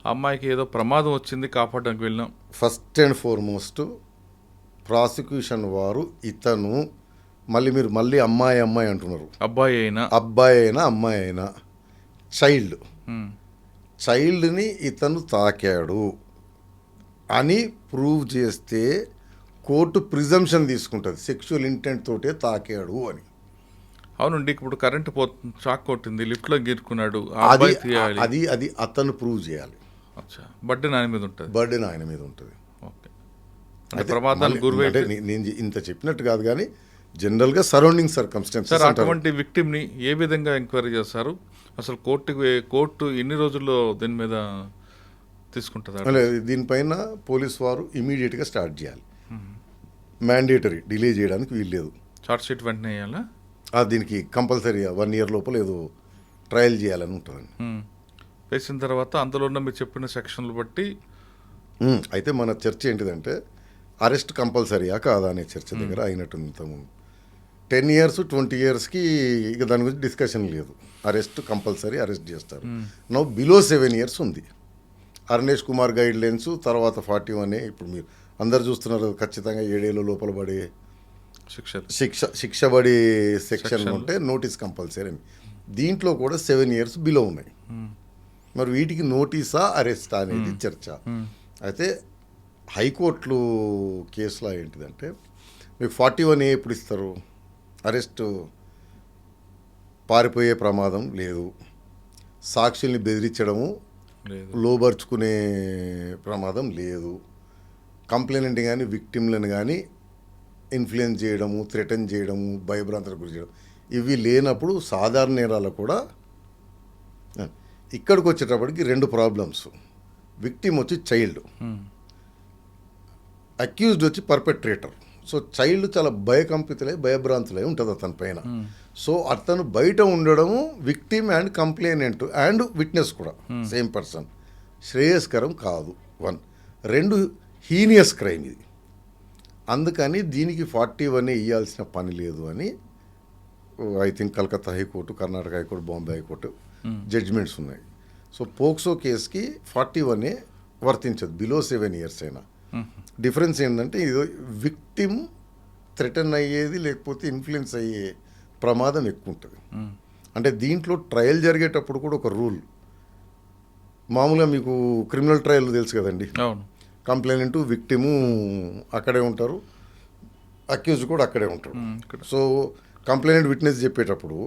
ఆ అమ్మాయికి ఏదో ప్రమాదం వచ్చింది, కాపాడడానికి వెళ్ళినాం. ఫస్ట్ అండ్ ఫార్మోస్ట్ ప్రాసిక్యూషన్ వారు ఇతను మీరు మళ్ళీ అమ్మాయి అంటున్నారు, అబ్బాయి అయినా అమ్మాయి అయినా చైల్డ్ని ఇతను తాకాడు అని ప్రూవ్ చేస్తే కోర్టు ప్రిజంప్షన్ తీసుకుంటుంది సెక్షువల్ ఇంటెంట్ తోటే తాకాడు అని. అవునండి, ఇప్పుడు కరెంట్ షాక్ కొట్టింది, లిఫ్ట్లో గీరుకున్నాడు, అది అతను ప్రూవ్ చేయాలి. బర్డెన్ ఆయన మీద ఉంటుంది. అంటే నేను ఇంత చెప్పినట్టు కాదు, కానీ జనరల్గా సరౌండింగ్ సర్కమ్స్టాన్సెస్. అటువంటి విక్టిమ్ని ఏ విధంగా ఎంక్వైరీ చేస్తారు? అసలు కోర్టు ఎన్ని రోజుల్లో దీని మీద తీసుకుంటుంది? దీనిపైన పోలీస్ వారు ఇమీడియట్గా స్టార్ట్ చేయాలి, మ్యాండేటరీ, డిలే చేయడానికి వీల్లేదు. చార్జ్ షీట్ వెంటనే వేయాలా? దీనికి కంపల్సరీ 1 year లోపల ఏదో ట్రయల్ చేయాలని ఉంటుందండి. వేసిన తర్వాత అందులో ఉన్న మీరు చెప్పిన సెక్షన్లు బట్టి అయితే మన చర్చ ఏంటిదంటే అరెస్ట్ కంపల్సరీయా కాదా అనే చర్చ దగ్గర అయినట్టుంది ఇంతకుముందు. 10 years 20 yearsకి ఇక దాని గురించి డిస్కషన్ లేదు. అరెస్ట్ కంపల్సరీ అరెస్ట్ చేస్తారు. నో బిలో 7 years ఉంది. అరుణేష్ కుమార్ గైడ్ లైన్స్ తర్వాత 41 ఇప్పుడు మీరు అందరు చూస్తున్నారు ఖచ్చితంగా 7 ఏళ్ళ లోపల పడే శిక్ష పడే సెక్షన్ ఉంటే నోటీస్ కంపల్సరీ అని. దీంట్లో కూడా 7 years బిలో ఉన్నాయి. మరి వీటికి నోటీసా అరెస్టా అనేది చర్చ. అయితే హైకోర్టులు కేసులో ఏంటిదంటే మీకు 41A ఎప్పుడు ఇస్తారు? అరెస్టు పారిపోయే ప్రమాదం లేదు, సాక్షుల్ని బెదిరించడము లోబర్చుకునే ప్రమాదం లేదు, కంప్లైనెంట్ కానీ విక్టిమ్లను కానీ ఇన్ఫ్లుయెన్స్ చేయడము, థ్రెటన్ చేయడము, భయభ్రాంతులకు గురి చేయడం ఇవి లేనప్పుడు సాధారణ నేరాలు కూడా. ఇక్కడికి వచ్చేటప్పటికి 2 ప్రాబ్లమ్స్. విక్టిమ్ వచ్చి చైల్డ్, అక్యూజ్డ్ వచ్చి పర్పెట్రేటర్. సో చైల్డ్ చాలా భయభ్రాంతులై ఉంటుంది అతని పైన. సో అతను బయట ఉండడము victim and complainant and witness కూడా సేమ్ పర్సన్ శ్రేయస్కరం కాదు. 1. 2 హీనియస్ క్రైమ్ ఇది. అందుకని దీనికి 41A ఇవ్వాల్సిన పని లేదు అని I think Calcutta high court, Karnataka high court, Bombay high court judgements ఉన్నాయి. సో పోక్సో కేసుకి 41A వర్తించదు బిలో 7 years అయినా. డిఫరెన్స్ ఏంటంటే ఇది విక్టిమ్ థ్రెటన్ అయ్యేది లేకపోతే ఇన్ఫ్లుయెన్స్ అయ్యే ప్రమాదం ఎక్కువ ఉంటుంది. అంటే దీంట్లో ట్రయల్ జరిగేటప్పుడు కూడా ఒక రూల్. మామూలుగా మీకు క్రిమినల్ ట్రయల్ తెలుసు కదండి, కంప్లైనెంట్ విక్టిము అక్కడే ఉంటారు, అక్యూజ్ కూడా అక్కడే ఉంటాడు. సో కంప్లైనెంట్ విట్నెస్ చెప్పేటప్పుడు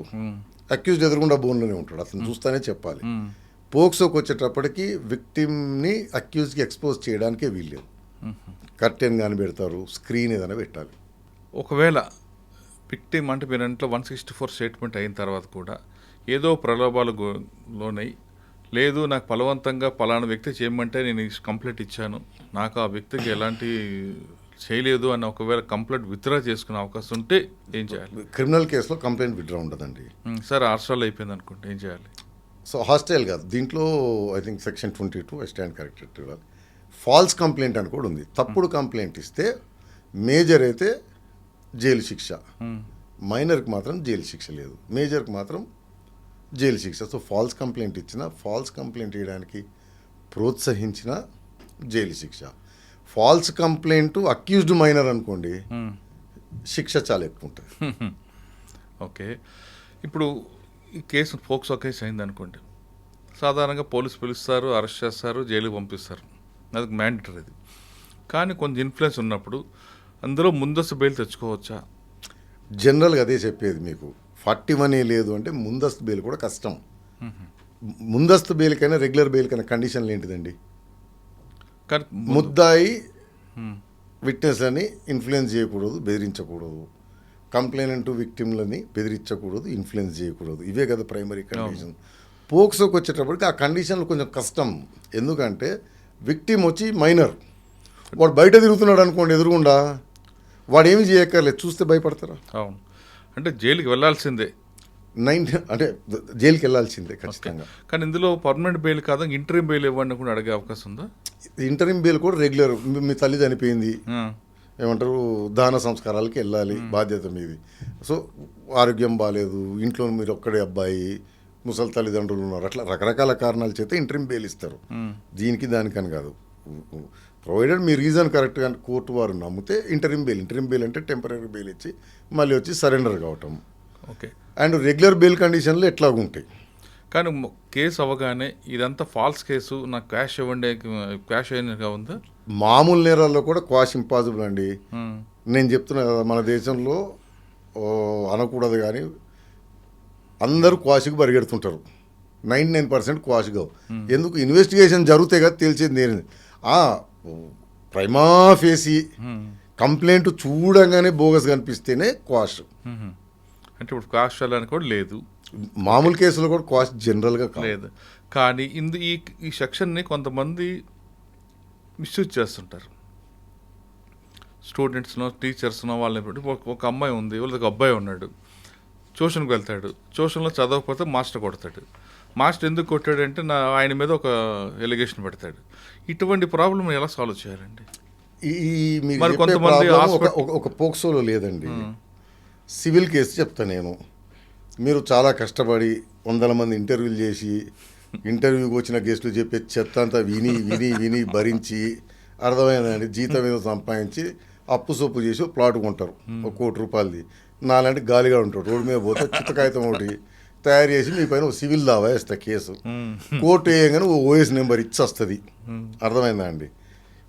అక్యూజ్డ్ ఎదురుగుండా బోన్లోనే ఉంటాడు, అతను చూస్తానే చెప్పాలి. పోక్సోకి వచ్చేటప్పటికి విక్టిమ్ని అక్యూజ్కి ఎక్స్పోజ్ చేయడానికే వీల్లేదు. కర్టెన్ కానీ పెడతారు, స్క్రీన్ ఏదైనా పెట్టాలి. ఒకవేళ విక్టిమ్ అంటే మీరు ఇంట్లో 164 స్టేట్మెంట్ అయిన తర్వాత కూడా ఏదో ప్రలోభాలు లోనై లేదు నాకు బలవంతంగా పలానా వ్యక్తి చేయమంటే నేను కంప్లైంట్ ఇచ్చాను, నాకు ఆ వ్యక్తికి ఎలాంటి చేయలేదు అని ఒకవేళ కంప్లైంట్ విత్డ్రా చేసుకునే అవకాశం ఉంటే ఏం చేయాలి? క్రిమినల్ కేసులో కంప్లైంట్ విత్డ్రా ఉండదండి. సార్ హాస్టల్ అయిపోయింది అనుకుంటే ఏం చేయాలి? సో హాస్టల్ కాదు, దీంట్లో I think section 22 I stand corrected ఇవ్వాలి. ఫాల్స్ కంప్లైంట్ అని కూడా ఉంది. తప్పుడు కంప్లైంట్ ఇస్తే మేజర్ అయితే జైలు శిక్ష, మైనర్కి మాత్రం జైలు శిక్ష లేదు, మేజర్కి మాత్రం జైలు శిక్ష. సో ఫాల్స్ కంప్లైంట్ ఇచ్చిన, ఫాల్స్ కంప్లైంట్ ఇవ్వడానికి ప్రోత్సహించిన జైలు శిక్ష. ఫాల్స్ కంప్లైంట్ అక్యూజ్డ్ మైనర్ అనుకోండి, శిక్ష చాలా ఎక్కువ ఉంటుంది. ఓకే, ఇప్పుడు ఈ కేసు పోక్సో కేసు అయింది అనుకోండి, సాధారణంగా పోలీసు పిలుస్తారు, అరెస్ట్ చేస్తారు, జైలుకి పంపిస్తారు, అది మ్యాండేటరీ అది. కానీ కొంచెం ఇన్ఫ్లుయెన్స్ ఉన్నప్పుడు అందులో ముందస్తు బెయిల్ తెచ్చుకోవచ్చా? జనరల్గా అదే చెప్పేది మీకు. 41A లేదు అంటే ముందస్తు బెయిల్ కూడా కష్టం. ముందస్తు బెయిల్కైనా రెగ్యులర్ బెయిల్కైనా కండిషన్లు ఏంటిదండి? కానీ ముద్దాయి విట్నెస్లని ఇన్ఫ్లుయెన్స్ చేయకూడదు, బెదిరించకూడదు, కంప్లైనెంట్ విక్టిమ్లని బెదిరించకూడదు, ఇన్ఫ్లుయెన్స్ చేయకూడదు. ఇవే కదా ప్రైమరీ కండిషన్. పోక్సోకి వచ్చేటప్పటికి ఆ కండిషన్లు కొంచెం కష్టం. ఎందుకంటే విక్టిమ్ వచ్చి మైనర్, వాడు బయట తిరుగుతున్నాడు అనుకోండి ఎదురుగుండా, వాడు ఏమి చేయక్కర్లేదు, చూస్తే భయపడతారా? అవును, అంటే జైలుకి వెళ్ళాల్సిందే, అంటే జైలుకి వెళ్ళాల్సిందే ఖచ్చితంగా. కానీ ఇందులో పర్మనెంట్ బెయిల్ కాదు, ఇంటరీమ్ బెయిల్ ఇవ్వండి కూడా అడిగే అవకాశం ఉందా? ఇంటరీమ్ బెయిల్ కూడా రెగ్యులర్, మీ తల్లి చనిపోయింది, ఏమంటారు దాన సంస్కారాలకి వెళ్ళాలి, బాధ్యత మీది. సో ఆరోగ్యం బాగాలేదు, ఇంట్లో మీరు ఒక్కడే అబ్బాయి, ముసలి తల్లిదండ్రులు ఉన్నారు, అట్లా రకరకాల కారణాల చేత ఇంటరీమ్ బెయిల్ ఇస్తారు. దీనికి దానికని కాదు, ప్రొవైడెడ్ మీ రీజన్ కరెక్ట్గా కోర్టు వారు నమ్మితే ఇంటరీమ్ బెయిల్ అంటే టెంపరీ బెయిల్ ఇచ్చి మళ్ళీ వచ్చి సరెండర్ కావటం. ఓకే, అండ్ రెగ్యులర్ బెయిల్ కండిషన్లు ఎట్లాగుంటాయి. కానీ కేసు అవగానే ఇదంతా ఫాల్స్ కేసు, నాకు క్యాష్ ఇవ్వండి, క్యాష్ అయినగా ఉందా? మామూలు నేరాల్లో కూడా క్వాష్ ఇంపాసిబుల్ అండి. నేను చెప్తున్నా కదా, మన దేశంలో అనకూడదు కానీ అందరూ క్వాష్కి పరిగెడుతుంటారు. 99% క్వాష్ కావు. ఎందుకు? ఇన్వెస్టిగేషన్ జరిగితే కదా తెలిసేది. నేను ప్రైమా ఫేసి కంప్లైంట్ చూడంగానే బోగస్ కనిపిస్తేనే క్వాష్. అంటే ఇప్పుడు క్వాష్ అని కూడా లేదు, మామూలు కేసులో కూడా క్వాష్ జనరల్గా లేదు. కానీ ఈ సెక్షన్ని కొంతమంది మిస్యూజ్ చేస్తుంటారు. స్టూడెంట్స్నో టీచర్స్నో వాళ్ళని బట్టి ఒక అమ్మాయి ఉంది, వాళ్ళకి అబ్బాయి ఉన్నాడు, ట్యూషన్కి వెళ్తాడు, ట్యూషన్లో చదవకపోతే మాస్టర్ కొడతాడు. మాస్టర్ ఎందుకు కొట్టాడంటే ఆయన మీద ఒక ఎలిగేషన్ పెడతాడు. ఇటువంటి ప్రాబ్లం ఎలా సాల్వ్ చేయాలండి? మరి కొంతమంది ఒక పోక్సోలో లేదండి. సివిల్ కేసు చెప్తా నేను. మీరు చాలా కష్టపడి 100 మంది ఇంటర్వ్యూలు చేసి ఇంటర్వ్యూకి వచ్చిన గెస్టులు చెప్పే చెత్త అంతా విని విని విని భరించి అర్థమైందండి, జీతం ఏదో సంపాదించి అప్పు సొప్పు చేసి ప్లాట్ కొంటారు 1 కోటి రూపాయలది. నాలాంటి గాలిగా ఉంటాడు, రోడ్డు మీద పోతే చిత్తకాగితం ఒకటి తయారు చేసి మీ పైన సివిల్ దావా వేస్తా కేసు. కోర్టు వేయగానే ఓఎస్ నెంబర్ ఇచ్చి వస్తుంది. అర్థమైందా అండి?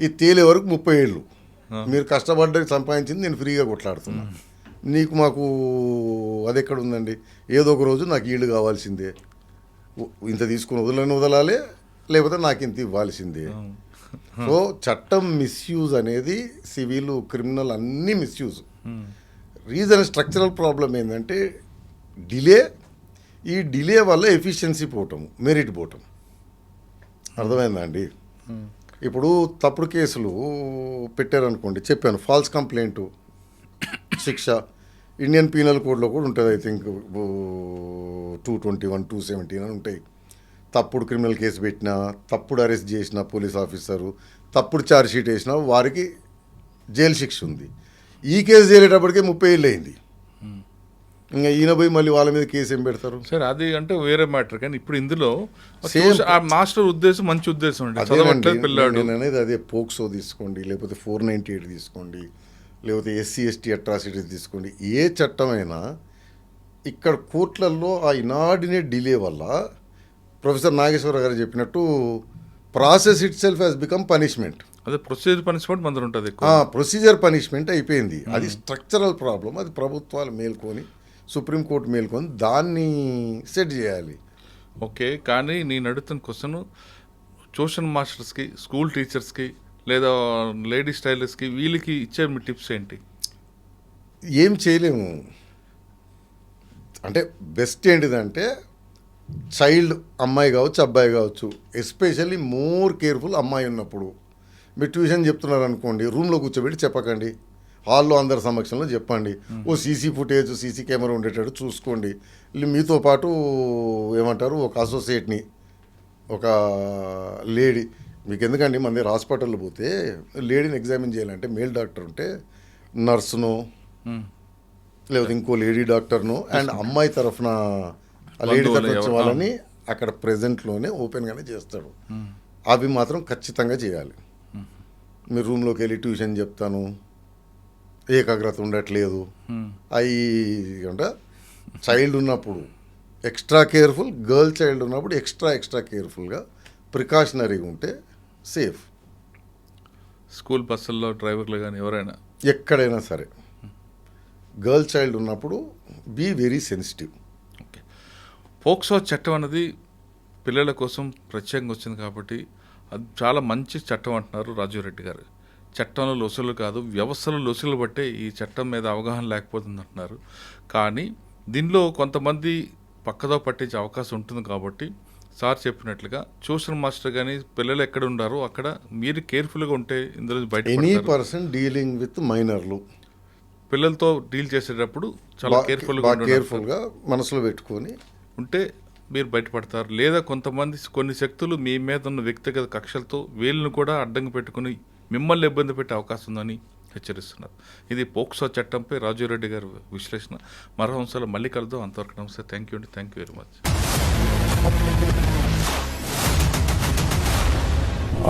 ఇది తేలే వరకు 30 ఏళ్ళు మీరు కష్టపడ్డ సంపాదించింది నేను ఫ్రీగా కొట్లాడుతున్నా. నీకు మాకు అది ఎక్కడ ఉందండి? ఏదో ఒక రోజు నాకు ఈళ్ళు కావాల్సిందే, ఇంత తీసుకుని వదలాలి, లేకపోతే నాకు ఇంత ఇవ్వాల్సిందే. సో చట్టం మిస్యూజ్ అనేది సివిల్ క్రిమినల్ అన్నీ మిస్యూజ్. రీజన్ స్ట్రక్చరల్ ప్రాబ్లం ఏంటంటే డిలే. ఈ డిలే వల్ల ఎఫిషియన్సీ పోవటం, మెరిట్ పోవటం. అర్థమైందా అండి? ఇప్పుడు తప్పుడు కేసులు పెట్టారనుకోండి, చెప్పాను ఫాల్స్ కంప్లైంట్ శిక్ష ఇండియన్ పీనల్ కోడ్లో కూడా ఉంటుంది. ఐ థింక్ 221, 217 అని ఉంటాయి. తప్పుడు క్రిమినల్ కేసు పెట్టినా, తప్పుడు అరెస్ట్ చేసిన పోలీస్ ఆఫీసరు, తప్పుడు ఛార్జ్ షీట్ వేసినా వారికి జైలు శిక్ష ఉంది. ఈ కేసు చేరేటప్పటికే 30 ఏళ్ళు అయింది. ఇంకా ఈయన పోయి మళ్ళీ వాళ్ళ మీద కేసు ఏం పెడతారు? సరే, అది అంటే వేరే మ్యాటర్. కానీ ఇప్పుడు ఇందులో Same. ఆ మాస్టర్ ఉద్దేశం మంచి ఉద్దేశం అండి. చదవట్లేదు పిల్లాడు. నేను అనేది అదే. పోక్సో తీసుకోండి, లేకపోతే 498 తీసుకోండి, లేకపోతే SC/ST అట్రాసిటీస్ తీసుకోండి. ఏ చట్టమైనా ఇక్కడ కోర్టులలో ఆ ఇనార్డినేట్ డిలే వల్ల ప్రొఫెసర్ నాగేశ్వర గారు చెప్పినట్టు process it self has become punishment. అదే ప్రొసీజర్ పనిష్మెంట్ మందర ఉంటుంది. ప్రొసీజర్ పనిష్మెంట్ అయిపోయింది. అది స్ట్రక్చరల్ ప్రాబ్లం. అది ప్రభుత్వాలు మేల్కొని, సుప్రీంకోర్టు మేల్కొని దాన్ని సెట్ చేయాలి. ఓకే, కానీ నేను అడుగుతున్న క్వశ్చన్, ట్యూషన్ మాస్టర్స్కి, స్కూల్ టీచర్స్కి, లేదా లేడీ స్టైలర్స్కి, వీళ్ళకి ఇచ్చే మీ టిప్స్ ఏంటి? ఏం చేయలేము. అంటే బెస్ట్ ఏంటిదంటే చైల్డ్, అమ్మాయి కావచ్చు అబ్బాయి కావచ్చు, ఎస్పెషల్లీ మోర్ కేర్ఫుల్ అమ్మాయి ఉన్నప్పుడు. మీరు ట్యూషన్ చెప్తున్నారు అనుకోండి, రూమ్లో కూర్చోబెట్టి చెప్పకండి, హాల్లో అందరి సమక్షంలో చెప్పండి. ఓ సీసీ ఫుటేజ్, సీసీ కెమెరా ఉండేటట్టు చూసుకోండి. మీతో పాటు ఏమంటారు, ఒక అసోసియేట్ని, ఒక లేడీ. మీకు ఎందుకండి, మన దగ్గర హాస్పిటల్లో పోతే లేడీని ఎగ్జామిన్ చేయాలంటే మేల్ డాక్టర్ ఉంటే నర్సును, లేకపోతే ఇంకో లేడీ డాక్టర్ను, అండ్ అమ్మాయి తరఫున ఆ లేడీ తరఫున వచ్చే వాళ్ళని అక్కడ ప్రెజెంట్లోనే ఓపెన్గానే చేస్తాడు. అవి మాత్రం ఖచ్చితంగా చేయాలి. మీరు రూమ్లోకి వెళ్ళి ట్యూషన్ చెప్తాను, ఏకాగ్రత ఉండట్లేదు, అవి అంటే చైల్డ్ ఉన్నప్పుడు ఎక్స్ట్రా కేర్ఫుల్, గర్ల్ చైల్డ్ ఉన్నప్పుడు ఎక్స్ట్రా కేర్ఫుల్గా ప్రికాషనరీగా ఉంటే సేఫ్. స్కూల్ బస్సుల్లో డ్రైవర్లు కానీ ఎవరైనా ఎక్కడైనా సరే గర్ల్ చైల్డ్ ఉన్నప్పుడు be very sensitive. Okay, POCSO చట్టం అనేది పిల్లల కోసం ప్రత్యేకంగా వచ్చింది కాబట్టి అది చాలా మంచి చట్టం అంటున్నారు రాజీవ్ రెడ్డి గారు. చట్టంలో లొసులు కాదు, వ్యవస్థలో లొసులు బట్టే ఈ చట్టం మీద అవగాహన లేకపోతుంది అంటున్నారు. కానీ దీనిలో కొంతమంది పక్కదో పట్టించే అవకాశం ఉంటుంది కాబట్టి సార్ చెప్పినట్లుగా ట్యూషన్ మాస్టర్ కానీ పిల్లలు ఎక్కడ ఉండారో అక్కడ మీరు కేర్ఫుల్గా ఉంటే ఇందులో బయట ఎనీ పర్సన్ డీలింగ్ విత్ మైనర్లు, పిల్లలతో డీల్ చేసేటప్పుడు చాలా కేర్ఫుల్గా మనసులో పెట్టుకొని ఉంటే మీరు బయటపడతారు. లేదా కొంతమంది కొన్ని శక్తులు మీ మీద ఉన్న వ్యక్తిగత కక్షలతో వీళ్ళను కూడా అడ్డంగా పెట్టుకుని మిమ్మల్ని ఇబ్బంది పెట్టే అవకాశం ఉందని హెచ్చరిస్తున్నారు. ఇది పోక్సో చట్టంపై రాజీవ్ రెడ్డి గారి విశ్లేషణ. మరో అంశాలు మళ్ళీ కలుద్దాం. అంతవరకు నమస్తే. థ్యాంక్ యూ అండి. Thank you very much.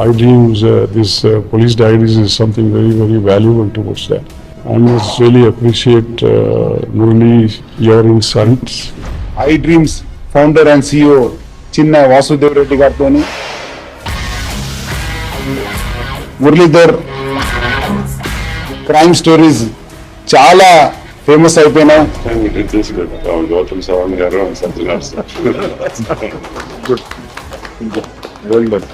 iDreams, this police diaries is something very, very valuable towards that. I must really appreciate Murali, your insights. iDreams founder and CEO చిన్న వాసుదేవ్ రెడ్డి గారితో మురళీధర్ క్రైమ్ స్టోరీస్ చాలా ఫేమస్ అయిపోయినాయి. Gautam Savan garu and Satyanath sir. Good. Well done.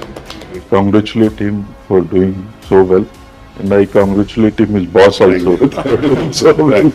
I congratulate him for doing so well, and I congratulate him his boss also. So well.